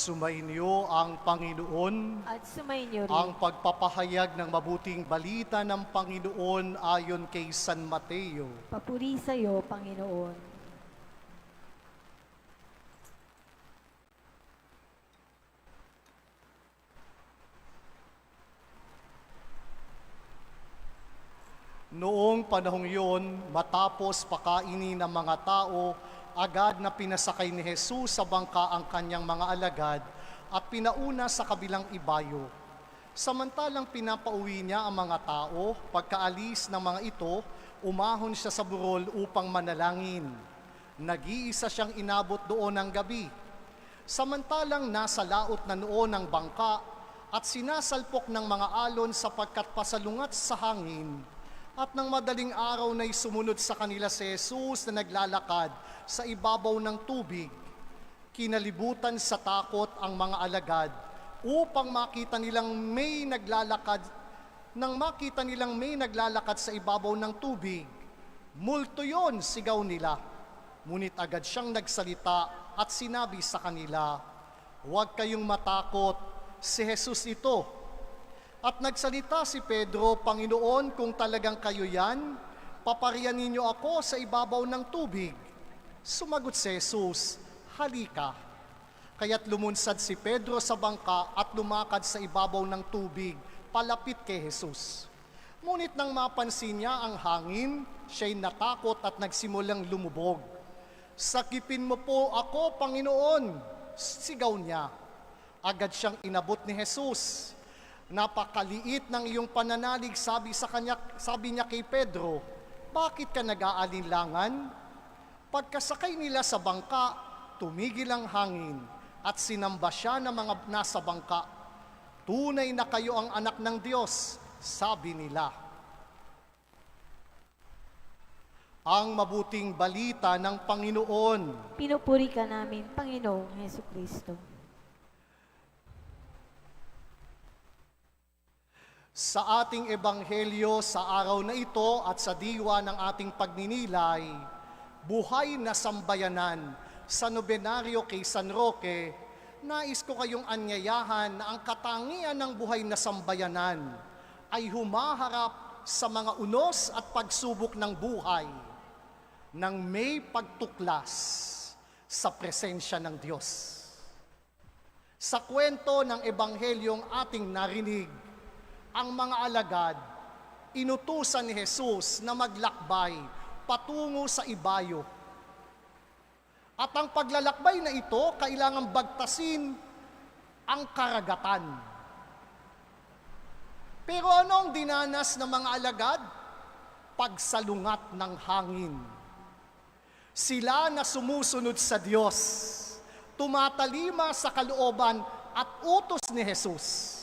Sumainyo ang Panginoon, At sumainyo rin. ang pagpapahayag ng mabuting balita ng Panginoon ayon kay San Mateo. Papuri sa iyo, Panginoon. Noong panahong yun, matapos pakainin ng mga tao, agad na pinasakay ni Jesus sa bangka ang kanyang mga alagad at pinauna sa kabilang ibayo. Samantalang pinapauwi niya ang mga tao, pagkaalis ng mga ito, umahon siya sa burol upang manalangin. Nag-iisa siyang inabot doon ng gabi. Samantalang nasa laot na noon ang bangka at sinasalpok ng mga alon sapagkat pasalungat sa hangin. At nang madaling araw na'y sumunod sa kanila si Jesus na naglalakad sa ibabaw ng tubig. Kinalibutan sa takot ang mga alagad upang makita nilang may naglalakad. Nang makita nilang may naglalakad sa ibabaw ng tubig, multo yon, sigaw nila. Ngunit agad siyang nagsalita at sinabi sa kanila, "Huwag kayong matakot, si Jesus ito." At nagsalita si Pedro, "Panginoon, kung talagang kayo yan, paparian ninyo ako sa ibabaw ng tubig." Sumagot si Jesus, "Halika." Kaya't lumunsad si Pedro sa bangka at lumakad sa ibabaw ng tubig, palapit kay Jesus. Ngunit nang mapansin niya ang hangin, siya'y natakot at nagsimulang lumubog. "Sakipin mo po ako, Panginoon!" sigaw niya. Agad siyang inabot ni Jesus. "Napakaliit ng iyong pananalig," sabi niya kay Pedro, "bakit ka nag-aalinlangan?" Pagkasakay nila sa bangka, tumigil ang hangin at sinamba siya ng mga nasa bangka. "Tunay na kayo ang anak ng Diyos," sabi nila. Ang mabuting balita ng Panginoon. Pinupuri ka namin, Panginoong Hesukristo. Sa ating ebanghelyo sa araw na ito at sa diwa ng ating pagninilay, buhay na sambayanan sa nobenaryo kay San Roque, nais ko kayong anyayahan na ang katangian ng buhay na sambayanan ay humaharap sa mga unos at pagsubok ng buhay nang may pagtuklas sa presensya ng Diyos. Sa kwento ng ebanghelyong ating narinig, ang mga alagad, inutusan ni Jesus na maglakbay patungo sa ibayo. At ang paglalakbay na ito, kailangang bagtasin ang karagatan. Pero ano ang dinanas ng mga alagad? Pagsalungat ng hangin. Sila na sumusunod sa Diyos, tumatalima sa kalooban at utos ni Jesus.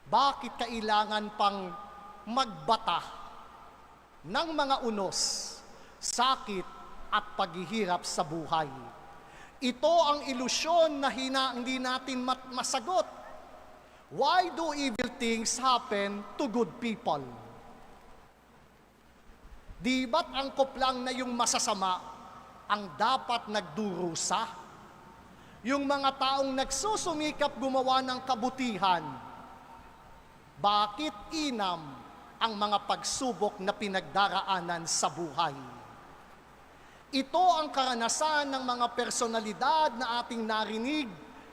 Bakit kailangan pang magbata ng mga unos, sakit at paghihirap sa buhay? Ito ang ilusyon na hindi natin masagot. Why do evil things happen to good people? Di ba't angkop lang na yung masasama ang dapat nagdurusa? Yung mga taong nagsusumikap gumawa ng kabutihan, bakit inam ang mga pagsubok na pinagdaraanan sa buhay? Ito ang karanasan ng mga personalidad na ating narinig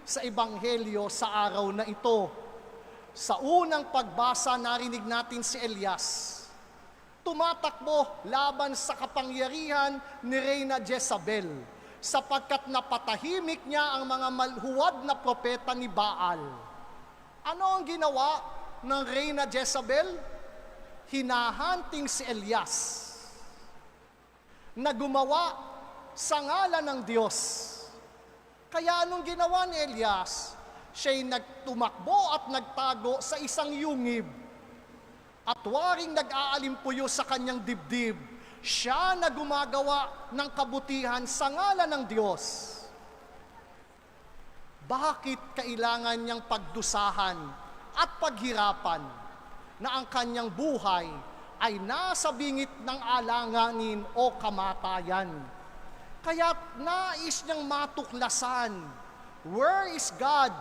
sa Ebanghelyo sa araw na ito. Sa unang pagbasa, narinig natin si Elias. Tumatakbo laban sa kapangyarihan ni Reyna Jezabel sapagkat napatahimik niya ang mga malhuwad na propeta ni Baal. Ano ang ginawa ng Reyna Jezabel? Hinahanting si Elias na gumawa sa ngalan ng Diyos. Kaya anong ginawa ni Elias? Siya'y nagtumakbo at nagtago sa isang yungib. At waring nag-aalimpuyo sa kanyang dibdib, siya na gumagawa ng kabutihan sa ngalan ng Diyos. Bakit kailangan niyang pagdusahan at paghirapan na ang kanyang buhay ay nasa bingit ng alanganin o kamatayan? Kaya't nais niyang matuklasan Where is God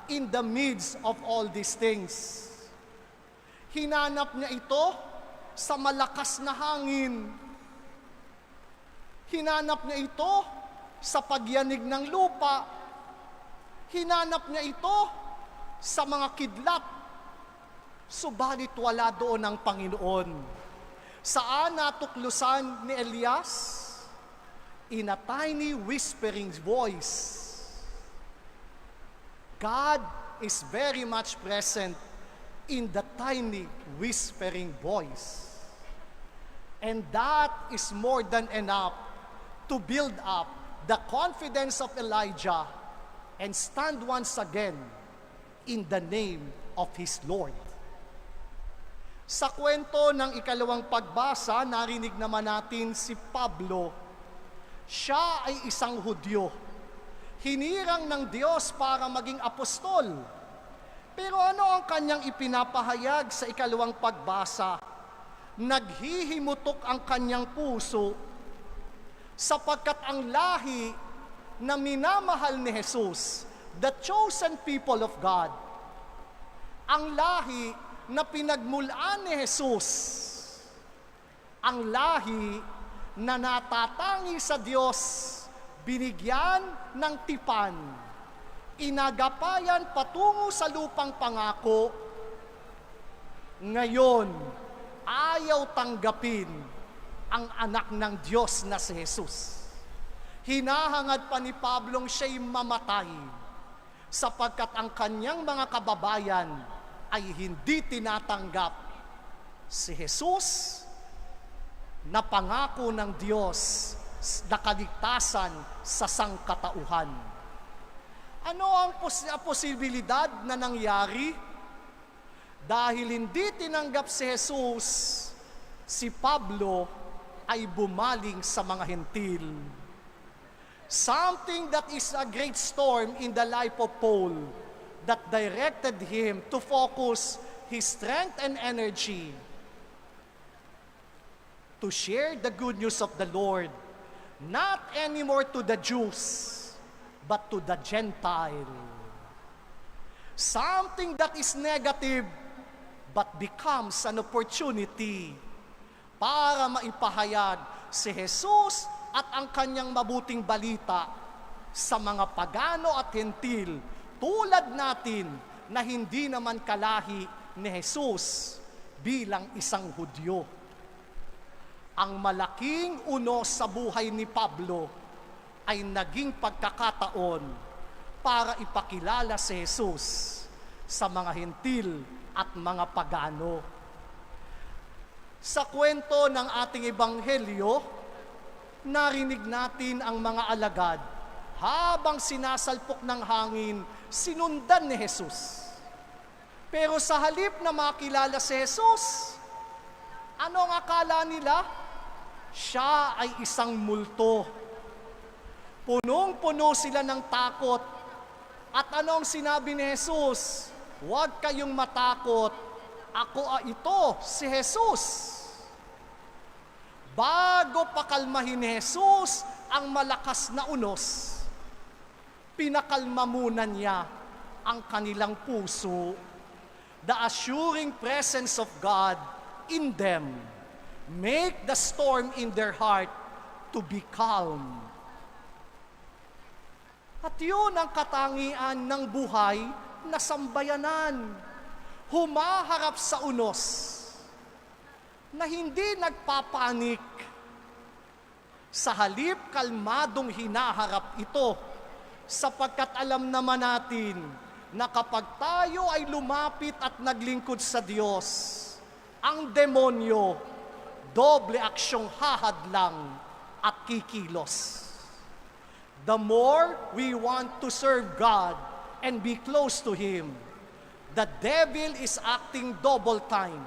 in the midst of all these things? Hinanap niya ito sa malakas na hangin. Hinanap niya ito sa pagyanig ng lupa. Hinanap niya ito sa mga kidlat. Subalit wala doon ang Panginoon. Saan natuklusan ni Elias? In a tiny whispering voice. God is very much present in the tiny whispering voice. And that is more than enough to build up the confidence of Elijah and stand once again in the name of his Lord. Sa kwento ng ikalawang pagbasa, narinig naman natin si Pablo. Siya ay isang Hudyo. Hinirang ng Diyos para maging apostol. Pero ano ang kanyang ipinapahayag sa ikalawang pagbasa? Naghihimutok ang kanyang puso sapagkat ang lahi na minamahal ni Jesus, the chosen people of God, ang lahi na pinagmulan ni Jesus, ang lahi na natatangi sa Diyos, binigyan ng tipan, inagapayan patungo sa lupang pangako, ngayon ayaw tanggapin ang anak ng Diyos na si Jesus. Hinahangad pa ni Pablong siya'y mamatay sapagkat ang kanyang mga kababayan ay hindi tinatanggap si Jesus na pangako ng Diyos na kaligtasan sa sangkatauhan. Ano ang posibilidad na nangyari? Dahil hindi tinanggap si Jesus, si Pablo ay bumaling sa mga hentil. Something that is a great storm in the life of Paul that directed him to focus his strength and energy to share the good news of the Lord, not anymore to the Jews, but to the Gentile. Something that is negative, but becomes an opportunity para maipahayag si Jesus at ang kanyang mabuting balita sa mga pagano at hentil tulad natin na hindi naman kalahi ni Jesus bilang isang Hudyo. Ang malaking unos sa buhay ni Pablo ay naging pagkakataon para ipakilala si Jesus sa mga hentil at mga pagano. Sa kwento ng ating ebanghelyo, narinig natin ang mga alagad habang sinasalpok ng hangin, sinundan ni Jesus. Pero sa halip na makilala si Jesus, ano ang akala nila? Siya ay isang multo. Punong-puno sila ng takot. At ano ang sinabi ni Jesus? Huwag kayong matakot. Ako ito, si Jesus. Bago pakalmahin ni Jesus ang malakas na unos, pinakalma muna niya ang kanilang puso. The assuring presence of God in them make the storm in their heart to be calm. At yun ang katangian ng buhay na sambayanan. Humaharap sa unos na hindi nagpapanik. Sa halip, kalmadong hinaharap ito sapagkat alam naman natin na kapag tayo ay lumapit at naglingkod sa Diyos, ang demonyo, doble aksyong hahadlang at kikilos. The more we want to serve God and be close to Him, the devil is acting double time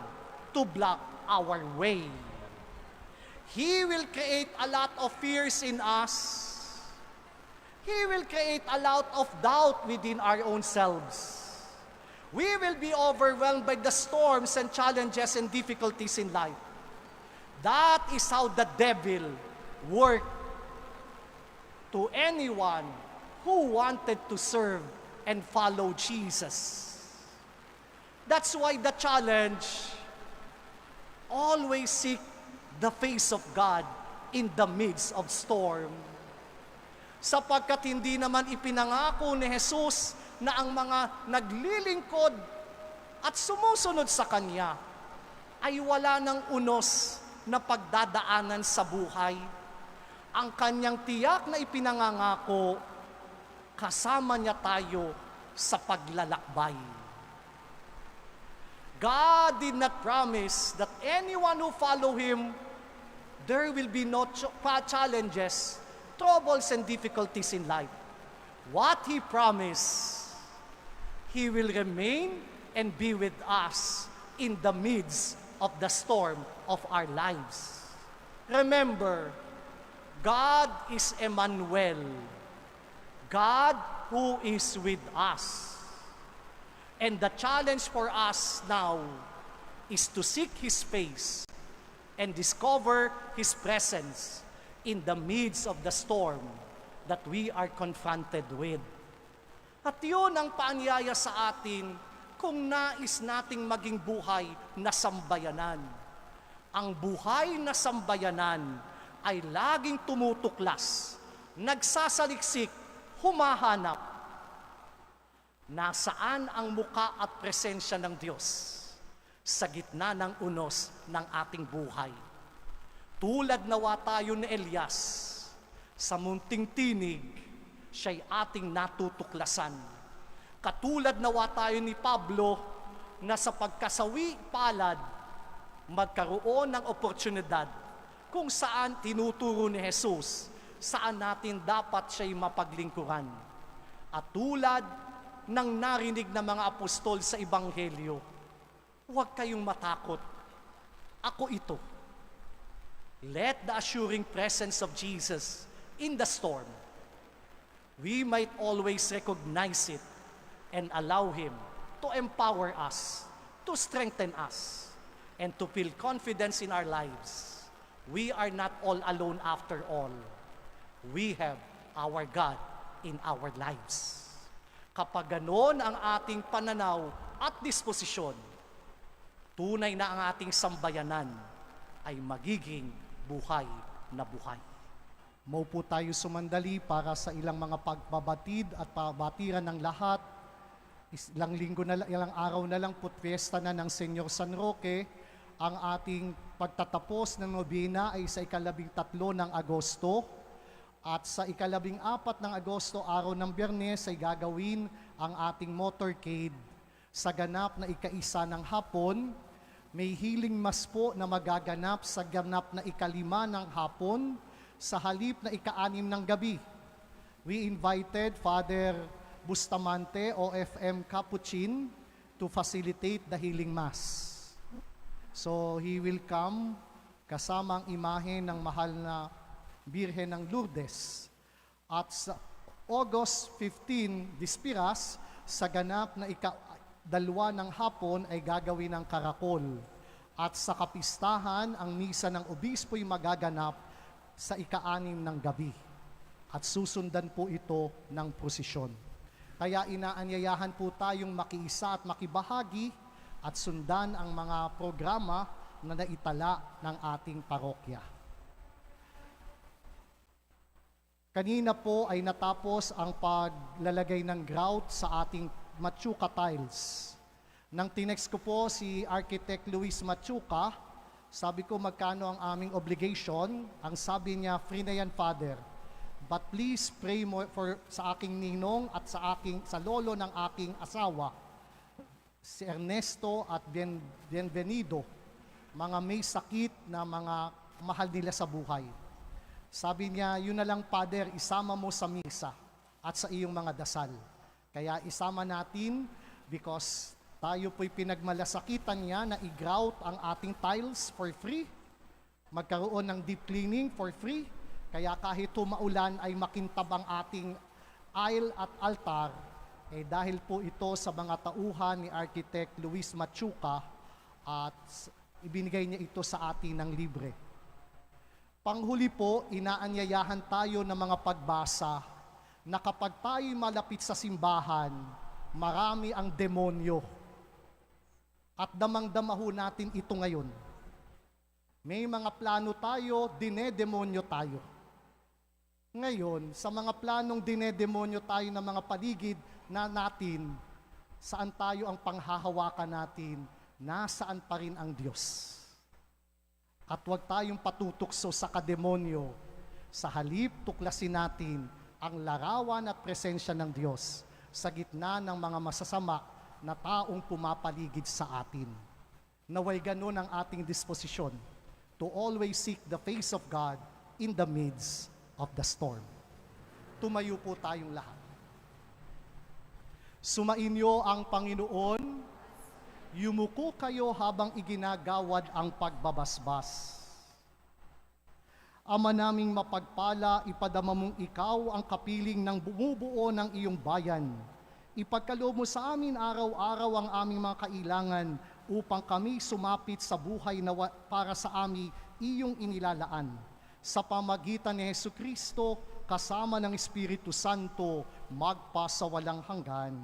to block our way. He will create a lot of fears in us. He will create a lot of doubt within our own selves. We will be overwhelmed by the storms and challenges and difficulties in life. That is how the devil works to anyone who wanted to serve and follow Jesus. That's why the challenge, always seek the face of God in the midst of storm. Sapagkat hindi naman ipinangako ni Jesus na ang mga naglilingkod at sumusunod sa Kanya ay wala ng unos na pagdadaanan sa buhay. Ang Kanyang tiyak na ipinangangako, kasama niya tayo sa paglalakbay. God did not promise that anyone who follow Him, there will be no challenges, troubles, and difficulties in life. What He promised, He will remain and be with us in the midst of the storm of our lives. Remember, God is Emmanuel, God who is with us. And the challenge for us now is to seek His face and discover His presence in the midst of the storm that we are confronted with. At yun ang paanyaya sa atin kung nais nating maging buhay na sambayanan. Ang buhay na sambayanan ay laging tumutuklas, nagsasaliksik, humahanap. Nasaan ang muka at presensya ng Diyos sa gitna ng unos ng ating buhay? Tulad nawa tayo ni Elias, sa munting tinig, siya'y ating natutuklasan. Katulad nawa tayo ni Pablo, na sa pagkasawi palad, magkaroon ng oportunidad kung saan tinuturo ni Jesus, saan natin dapat siya'y mapaglingkuran. At tulad ng narinig ng mga apostol sa Ebanghelyo, huwag kayong matakot. Ako ito. Let the assuring presence of Jesus in the storm, we might always recognize it and allow Him to empower us, to strengthen us, and to feel confidence in our lives. We are not all alone after all. We have our God in our lives. Kapag ganoon ang ating pananaw at disposisyon, tunay na ang ating sambayanan ay magiging buhay na buhay. Maupo tayo sumandali para sa ilang mga pagbabatid at pabatiran ng lahat. Ilang araw na lang po fiesta na ng Senyor San Roque. Ang ating pagtatapos ng nobena ay sa 13 ng Agosto. At sa 14 ng Agosto, araw ng Biyernes, ay gagawin ang ating motorcade. Sa ganap na 1 ng hapon, may healing mass po na magaganap sa ganap na 5 ng hapon, sa halip na 6 ng gabi. We invited Father Bustamante, OFM Capuchin, to facilitate the healing mass. So he will come kasama ang imahe ng mahal na Birhen ng Lourdes. At sa August 15, Dispiras, sa ganap na 2 ng hapon ay gagawin ng karakol. At sa kapistahan, ang misa ng obispo'y magaganap sa 6 ng gabi. At susundan po ito ng prosesyon. Kaya inaanyayahan po tayong makiisa at makibahagi at sundan ang mga programa na naitala ng ating parokya. Kanina po ay natapos ang paglalagay ng grout sa ating Machuca tiles. Nang tinext ko po si Architect Luis Machuca, sabi ko magkano ang aming obligation. Ang sabi niya, free na yan, Father. But please pray sa aking ninong at sa lolo ng aking asawa, si Ernesto at Bienvenido, mga may sakit na mga mahal nila sa buhay. Sabi niya, yun na lang, Father, isama mo sa misa at sa iyong mga dasal. Kaya isama natin because tayo po'y pinagmalasakitan niya na i-grout ang ating tiles for free, magkaroon ng deep cleaning for free, kaya kahit tumaulan ay makintab ang ating aisle at altar, dahil po ito sa mga tauhan ni Architect Luis Machuca at ibinigay niya ito sa atin ng libre. Panghuli po, inaanyayahan tayo ng mga pagbasa na kapag tayo'y malapit sa simbahan, marami ang demonyo. At damang-dama ho natin ito ngayon. May mga plano tayo, dinedemonyo tayo. Ngayon, sa mga planong dinedemonyo tayo ng mga paligid na natin, saan tayo ang panghahawakan natin, nasaan pa rin ang Diyos. At huwag tayong patutukso sa kademonyo. Sa halip, tuklasin natin ang larawan at presensya ng Diyos sa gitna ng mga masasama na taong pumapaligid sa atin. Naway ganun ang ating disposisyon to always seek the face of God in the midst of the storm. Tumayo po tayong lahat. Sumainyo ang Panginoon, yumuko kayo habang iginagawad ang pagbabasbas. Ama naming mapagpala, ipadama mong ikaw ang kapiling ng bumubuo ng iyong bayan. Ipagkaloob mo sa amin araw-araw ang aming mga kailangan upang kami sumapit sa buhay na para sa amin iyong inilalaan. Sa pamagitan ni Jesucristo, kasama ng Espiritu Santo, magpasawalang hanggan.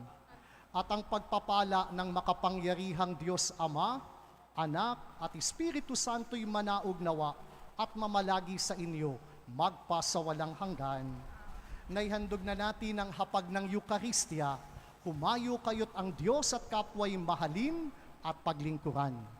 At ang pagpapala ng makapangyarihang Diyos Ama, Anak at Espiritu Santo'y manaog nawa at mamalagi sa inyo, magpasawalang hanggan. Naihandog na natin ang hapag ng Eucharistia, humayo kayo't ang Diyos at kapwa'y mahalin at paglingkuran.